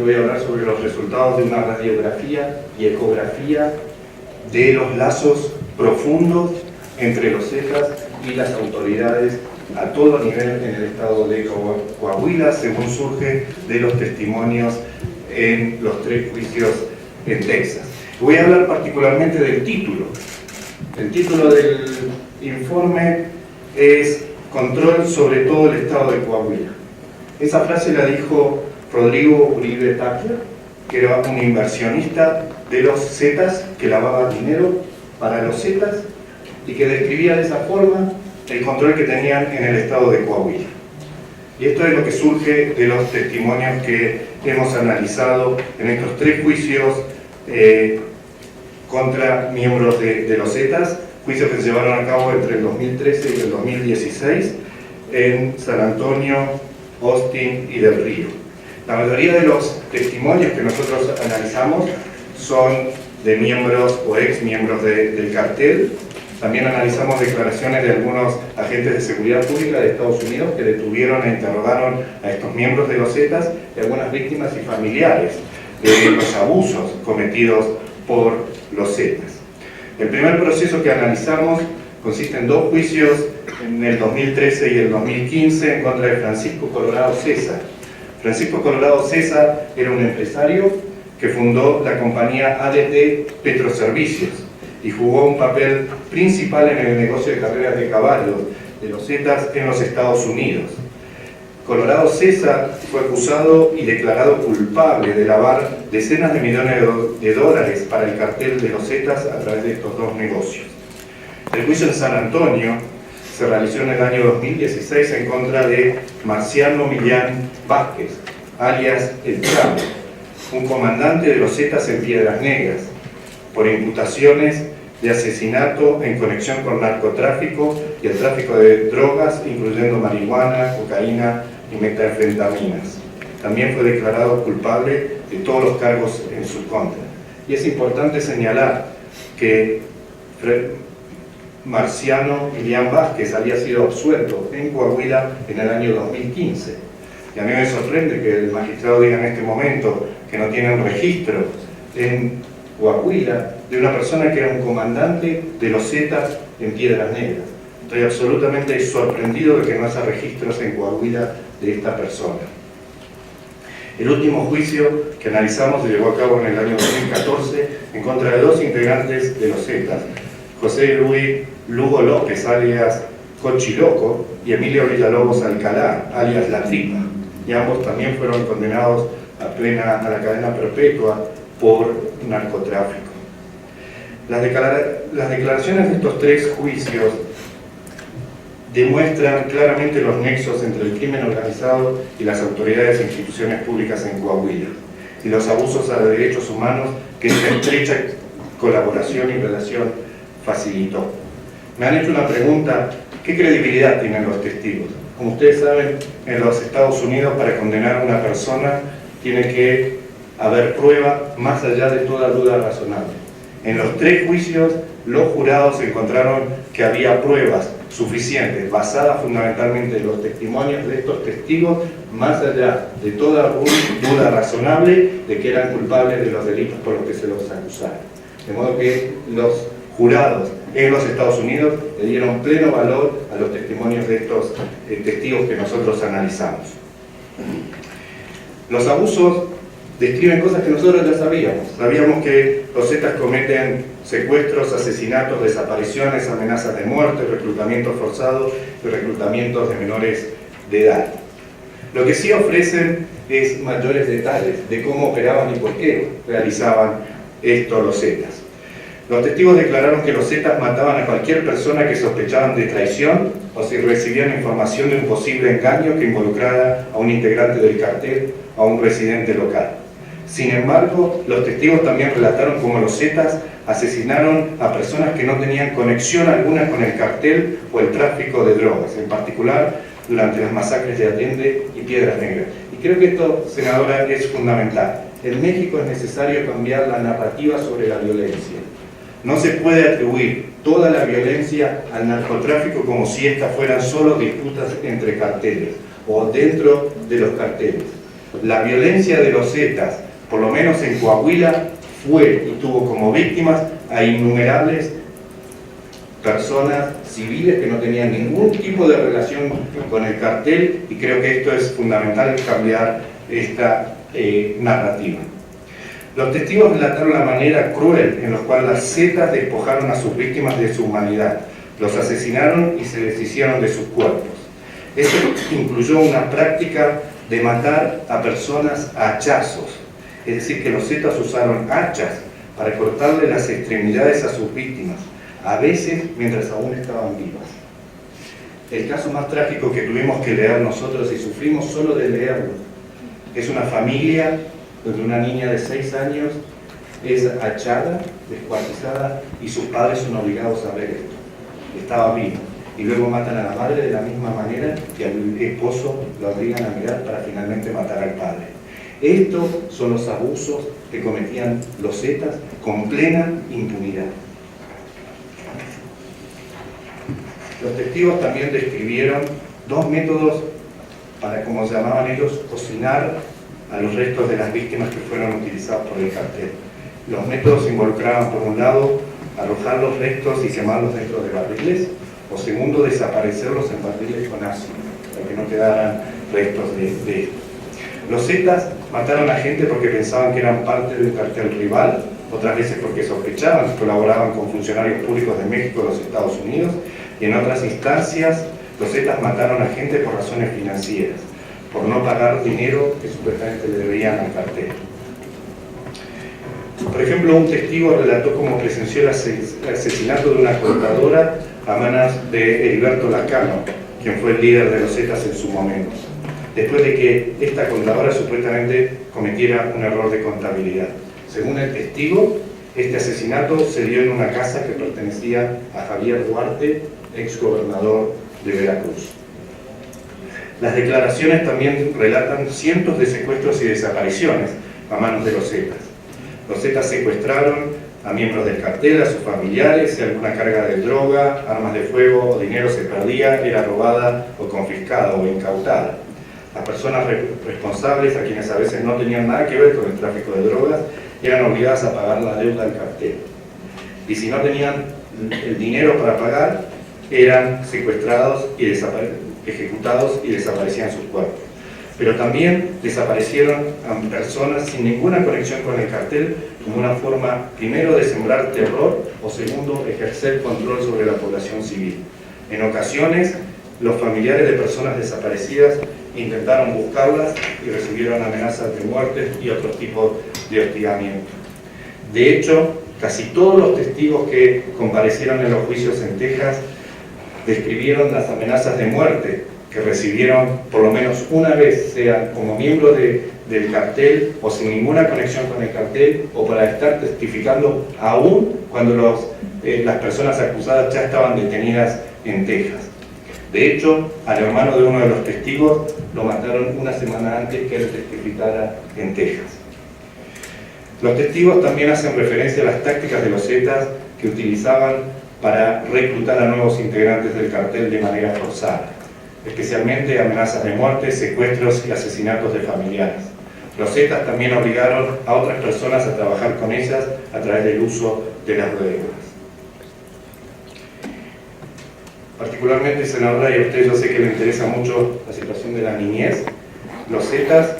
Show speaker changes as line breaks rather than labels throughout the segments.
Voy a hablar sobre los resultados de una radiografía y ecografía de los lazos profundos entre los Zetas y las autoridades a todo nivel en el estado de Coahuila, según surge de los testimonios en los 3 juicios en Texas. Voy a hablar particularmente del título. El título del informe es Control sobre todo el estado de Coahuila. Esa frase la dijo Rodrigo Uribe Tapia, que era un inversionista de los Zetas, que lavaba dinero para los Zetas y que describía de esa forma el control que tenían en el estado de Coahuila. Y esto es lo que surge de los testimonios que hemos analizado en estos 3 juicios contra miembros de los Zetas, juicios que se llevaron a cabo entre el 2013 y el 2016 en San Antonio, Austin y Del Río. La mayoría de los testimonios que nosotros analizamos son de miembros o ex miembros del cartel. También analizamos declaraciones de algunos agentes de seguridad pública de Estados Unidos que detuvieron e interrogaron a estos miembros de los Zetas y algunas víctimas y familiares de los abusos cometidos por los Zetas. El primer proceso que analizamos consiste en 2 juicios en el 2013 y el 2015 en contra de Francisco Colorado César. Francisco Colorado César era un empresario que fundó la compañía ADT Petroservicios y jugó un papel principal en el negocio de carreras de caballos de los Zetas en los Estados Unidos. Colorado César fue acusado y declarado culpable de lavar decenas de millones de dólares para el cartel de los Zetas a través de estos 2 negocios. El juicio en San Antonio se realizó en el año 2016 en contra de Marciano Millán Vázquez, alias El Chavo, un comandante de los Zetas en Piedras Negras, por imputaciones de asesinato en conexión con narcotráfico y el tráfico de drogas, incluyendo marihuana, cocaína y metanfetaminas. También fue declarado culpable de todos los cargos en su contra. Y es importante señalar que Marciano Millán Vázquez había sido absuelto en Coahuila en el año 2015. Y a mí me sorprende que el magistrado diga en este momento que no tiene un registro en Coahuila de una persona que era un comandante de los Zetas en Piedras Negras. Estoy absolutamente sorprendido de que no haya registros en Coahuila de esta persona. El último juicio que analizamos se llevó a cabo en el año 2014 en contra de 2 integrantes de los Zetas, José Luis Lugo López, alias Cochiloco, y Emilio Villalobos Alcalá, alias La Tripa, y ambos también fueron condenados a la cadena perpetua por narcotráfico. Las declaraciones de estos 3 juicios demuestran claramente los nexos entre el crimen organizado y las autoridades e instituciones públicas en Coahuila y los abusos a derechos humanos que esta estrecha colaboración y relación facilitó. Me han hecho una pregunta: ¿qué credibilidad tienen los testigos? Como ustedes saben, en los Estados Unidos para condenar a una persona tiene que haber prueba más allá de toda duda razonable. En los 3 juicios los jurados encontraron que había pruebas suficientes, basadas fundamentalmente en los testimonios de estos testigos, más allá de toda duda razonable de que eran culpables de los delitos por los que se los acusaron. De modo que los jurados en los Estados Unidos le dieron pleno valor a los testimonios de estos testigos que nosotros analizamos. Los abusos describen cosas que nosotros ya sabíamos. Sabíamos que los Zetas cometen secuestros, asesinatos, desapariciones, amenazas de muerte, reclutamientos forzados y reclutamientos de menores de edad. Lo que sí ofrecen es mayores detalles de cómo operaban y por qué realizaban esto los Zetas. Los testigos declararon que los Zetas mataban a cualquier persona que sospechaban de traición o si recibían información de un posible engaño que involucrara a un integrante del cartel o a un residente local. Sin embargo, los testigos también relataron cómo los Zetas asesinaron a personas que no tenían conexión alguna con el cartel o el tráfico de drogas, en particular durante las masacres de Allende y Piedras Negras. Y creo que esto, senadora, es fundamental. En México es necesario cambiar la narrativa sobre la violencia. No se puede atribuir toda la violencia al narcotráfico como si estas fueran solo disputas entre carteles o dentro de los carteles. La violencia de los Zetas, por lo menos en Coahuila, fue y tuvo como víctimas a innumerables personas civiles que no tenían ningún tipo de relación con el cartel, y creo que esto es fundamental, cambiar esta narrativa. Los testigos relataron la manera cruel en la cual las Zetas despojaron a sus víctimas de su humanidad, los asesinaron y se deshicieron de sus cuerpos. Esto incluyó una práctica de matar a personas a hachazos, es decir, que los Zetas usaron hachas para cortarle las extremidades a sus víctimas, a veces mientras aún estaban vivas. El caso más trágico que tuvimos que leer nosotros, y sufrimos solo de leerlo, es una familia donde una niña de 6 años es hachada, descuartizada, y sus padres son obligados a ver esto. Estaba vivo. Y luego matan a la madre de la misma manera que al esposo lo obligan a mirar para finalmente matar al padre. Estos son los abusos que cometían los Zetas con plena impunidad. Los testigos también describieron 2 métodos para, como se llamaban ellos, cocinar a los restos de las víctimas que fueron utilizados por el cartel. Los métodos involucraban, por un lado, arrojar los restos y quemarlos dentro de barriles, o segundo, desaparecerlos en barriles con ácido, para que no quedaran restos de esto. Los Zetas mataron a gente porque pensaban que eran parte de un cartel rival, otras veces porque sospechaban que colaboraban con funcionarios públicos de México o los Estados Unidos, y en otras instancias los Zetas mataron a gente por razones financieras, por no pagar dinero que supuestamente le debían al cartel. Por ejemplo, un testigo relató cómo presenció el asesinato de una contadora a manos de Heriberto Lacano, quien fue el líder de los Zetas en su momento, después de que esta contadora supuestamente cometiera un error de contabilidad. Según el testigo, este asesinato se dio en una casa que pertenecía a Javier Duarte, ex gobernador de Veracruz. Las declaraciones también relatan cientos de secuestros y desapariciones a manos de los Zetas. Los Zetas secuestraron a miembros del cartel, a sus familiares, si alguna carga de droga, armas de fuego o dinero se perdía, era robada o confiscada o incautada. Las personas responsables, a quienes a veces no tenían nada que ver con el tráfico de drogas, eran obligadas a pagar la deuda al cartel. Y si no tenían el dinero para pagar, eran secuestrados y ejecutados y desaparecían sus cuerpos. Pero también desaparecieron a personas sin ninguna conexión con el cartel, como una forma, primero, de sembrar terror, o segundo, ejercer control sobre la población civil. En ocasiones, los familiares de personas desaparecidas intentaron buscarlas y recibieron amenazas de muerte y otro tipo de hostigamiento. De hecho, casi todos los testigos que comparecieron en los juicios en Texas describieron las amenazas de muerte que recibieron por lo menos una vez, sea como miembro del cartel o sin ninguna conexión con el cartel, o para estar testificando aún cuando las personas acusadas ya estaban detenidas en Texas. De hecho, al hermano de uno de los testigos lo mataron una semana antes que él testificara en Texas. Los testigos también hacen referencia a las tácticas de los Zetas que utilizaban para reclutar a nuevos integrantes del cartel de manera forzada, especialmente amenazas de muerte, secuestros y asesinatos de familiares. Los Zetas también obligaron a otras personas a trabajar con ellas a través del uso de las drogas. Particularmente, senadora, y a usted yo sé que le interesa mucho la situación de la niñez, los Zetas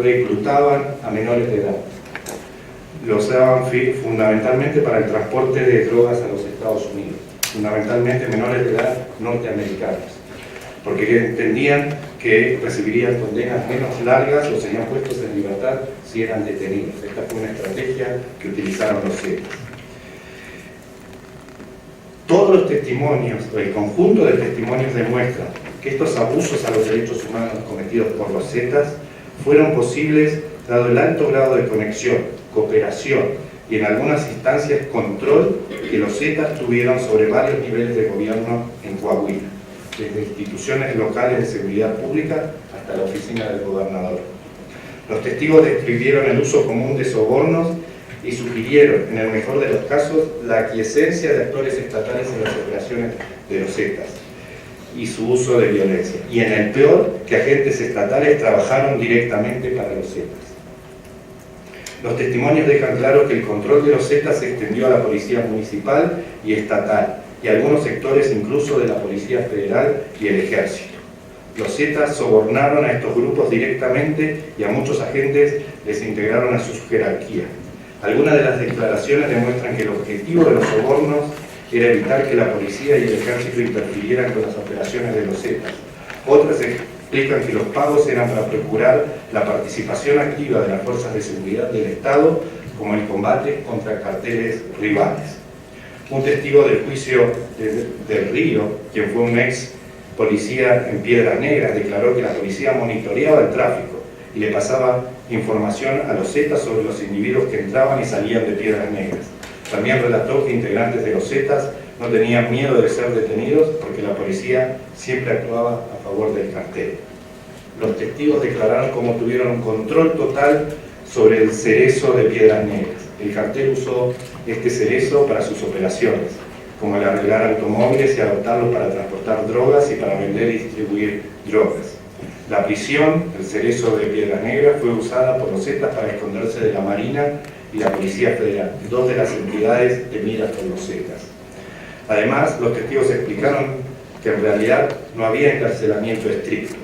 reclutaban a menores de edad. Los usaban fundamentalmente para el transporte de drogas a los Estados Unidos, fundamentalmente menores de edad norteamericanos, porque entendían que recibirían condenas menos largas o serían puestos en libertad si eran detenidos. Esta fue una estrategia que utilizaron los Zetas. Todos los testimonios, o el conjunto de testimonios, demuestran que estos abusos a los derechos humanos cometidos por los Zetas fueron posibles dado el alto grado de conexión, cooperación y en algunas instancias control que los Zetas tuvieron sobre varios niveles de gobierno en Coahuila, desde instituciones locales de seguridad pública hasta la oficina del gobernador. Los testigos describieron el uso común de sobornos y sugirieron, en el mejor de los casos, la aquiescencia de actores estatales en las operaciones de los Zetas. y su uso de violencia. Y en el peor, que agentes estatales trabajaron directamente para los Zetas. Los testimonios dejan claro que el control de los Zetas se extendió a la policía municipal y estatal, y a algunos sectores incluso de la Policía Federal y el Ejército. Los Zetas sobornaron a estos grupos directamente y a muchos agentes les integraron a su jerarquía. Algunas de las declaraciones demuestran que el objetivo de los sobornos era evitar que la policía y el ejército interfirieran con las operaciones de los Zetas. Otras explican que los pagos eran para procurar la participación activa de las fuerzas de seguridad del Estado, como el combate contra carteles rivales. Un testigo del juicio del Río, quien fue un ex policía en Piedras Negras, declaró que la policía monitoreaba el tráfico y le pasaba información a los Zetas sobre los individuos que entraban y salían de Piedras Negras. También relató que integrantes de los Zetas no tenían miedo de ser detenidos porque la policía siempre actuaba a favor del cartel. Los testigos declararon cómo tuvieron un control total sobre el cerezo de Piedras Negras. El cartel usó este cerezo para sus operaciones, como el arreglar automóviles y adoptarlos para transportar drogas y para vender y distribuir drogas. La prisión, el cerezo de Piedras Negras, fue usada por los Zetas para esconderse de la Marina y la Policía Federal, dos de las entidades temidas por los Zetas. Además, los testigos explicaron que en realidad no había encarcelamiento estricto.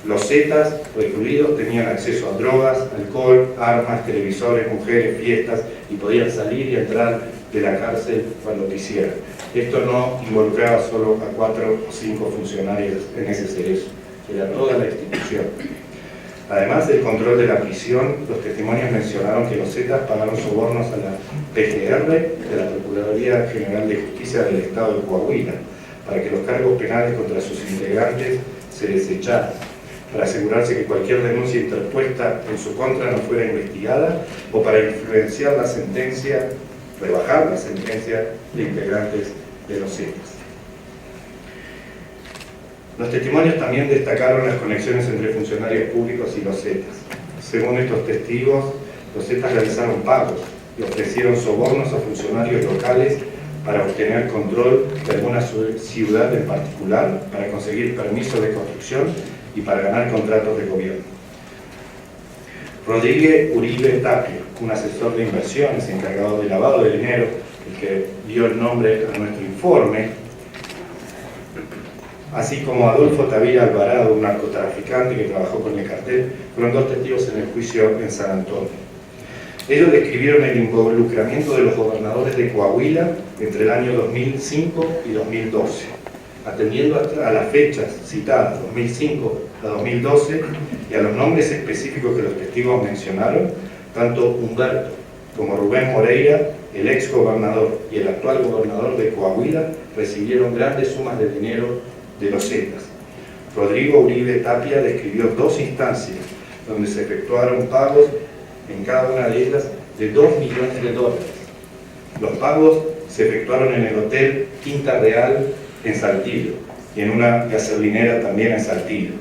Los Zetas recluidos tenían acceso a drogas, alcohol, armas, televisores, mujeres, fiestas y podían salir y entrar de la cárcel cuando quisieran. Esto no involucraba solo a 4 o 5 funcionarios en ese cerezo, era toda la institución. Además del control de la prisión, los testimonios mencionaron que los Zetas pagaron sobornos a la PGR de la Procuraduría General de Justicia del Estado de Coahuila para que los cargos penales contra sus integrantes se desecharan, para asegurarse que cualquier denuncia interpuesta en su contra no fuera investigada o para influenciar la sentencia, rebajar la sentencia de integrantes de los Zetas. Los testimonios también destacaron las conexiones entre funcionarios públicos y los Zetas. Según estos testigos, los Zetas realizaron pagos y ofrecieron sobornos a funcionarios locales para obtener control de alguna ciudad en particular, para conseguir permisos de construcción y para ganar contratos de gobierno. Rodríguez Uribe Tapia, un asesor de inversiones encargado de lavado de dinero, el que dio el nombre a nuestro informe, así como Adolfo Tavira Alvarado, un narcotraficante que trabajó con el cartel, fueron 2 testigos en el juicio en San Antonio. Ellos describieron el involucramiento de los gobernadores de Coahuila entre el año 2005 y 2012, atendiendo a las fechas citadas, 2005 a 2012, y a los nombres específicos que los testigos mencionaron, tanto Humberto como Rubén Moreira, el ex gobernador y el actual gobernador de Coahuila, recibieron grandes sumas de dinero de los Zetas. Rodrigo Uribe Tapia describió 2 instancias donde se efectuaron pagos en cada una de ellas de $2 millones. Los pagos se efectuaron en el Hotel Quinta Real en Saltillo y en una gasolinera también en Saltillo.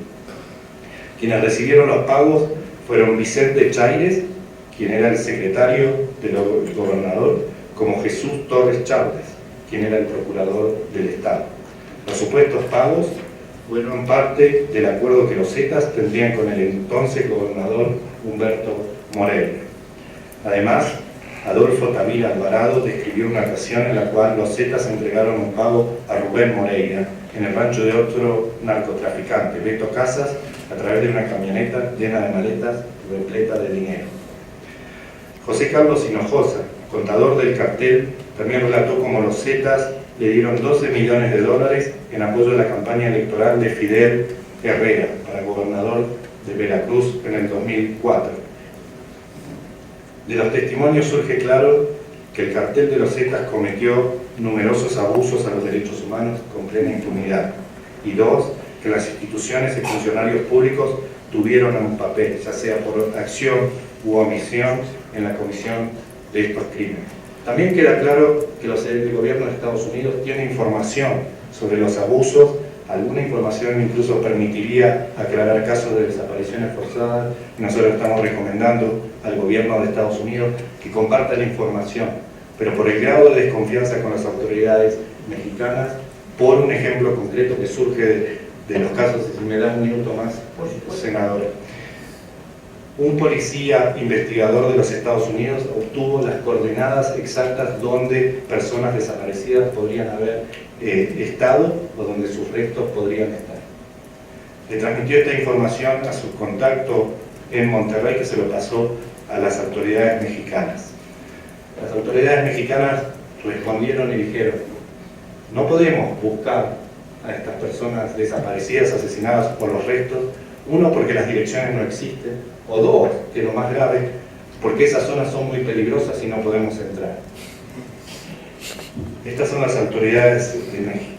Quienes recibieron los pagos fueron Vicente Chaires, quien era el secretario del gobernador, como Jesús Torres Chávez, quien era el procurador del Estado. Los supuestos pagos fueron parte del acuerdo que los Zetas tendrían con el entonces gobernador Humberto Moreira. Además, Adolfo Tavira Alvarado describió una ocasión en la cual los Zetas entregaron un pago a Rubén Moreira en el rancho de otro narcotraficante, Beto Casas, a través de una camioneta llena de maletas repleta de dinero. José Carlos Hinojosa, contador del cartel, también relató cómo los Zetas le dieron $12 millones en apoyo a la campaña electoral de Fidel Herrera para gobernador de Veracruz en el 2004. De los testimonios surge claro que el cartel de los Zetas cometió numerosos abusos a los derechos humanos con plena impunidad. Y 2, que las instituciones y funcionarios públicos tuvieron un papel, ya sea por acción u omisión, en la comisión de estos crímenes. También queda claro que el gobierno de Estados Unidos tiene información sobre los abusos, alguna información incluso permitiría aclarar casos de desapariciones forzadas, y nosotros estamos recomendando al gobierno de Estados Unidos que comparta la información, pero por el grado de desconfianza con las autoridades mexicanas por un ejemplo concreto que surge de los casos, si me da un minuto más, senador. Un policía investigador de los Estados Unidos obtuvo las coordenadas exactas donde personas desaparecidas podrían haber estado o donde sus restos podrían estar. Le transmitió esta información a su contacto en Monterrey, que se lo pasó a las autoridades mexicanas. Las autoridades mexicanas respondieron y dijeron: no podemos buscar a estas personas desaparecidas, asesinadas por los restos, uno, porque las direcciones no existen, o dos, que lo más grave, porque esas zonas son muy peligrosas y no podemos entrar. Estas son las autoridades de México.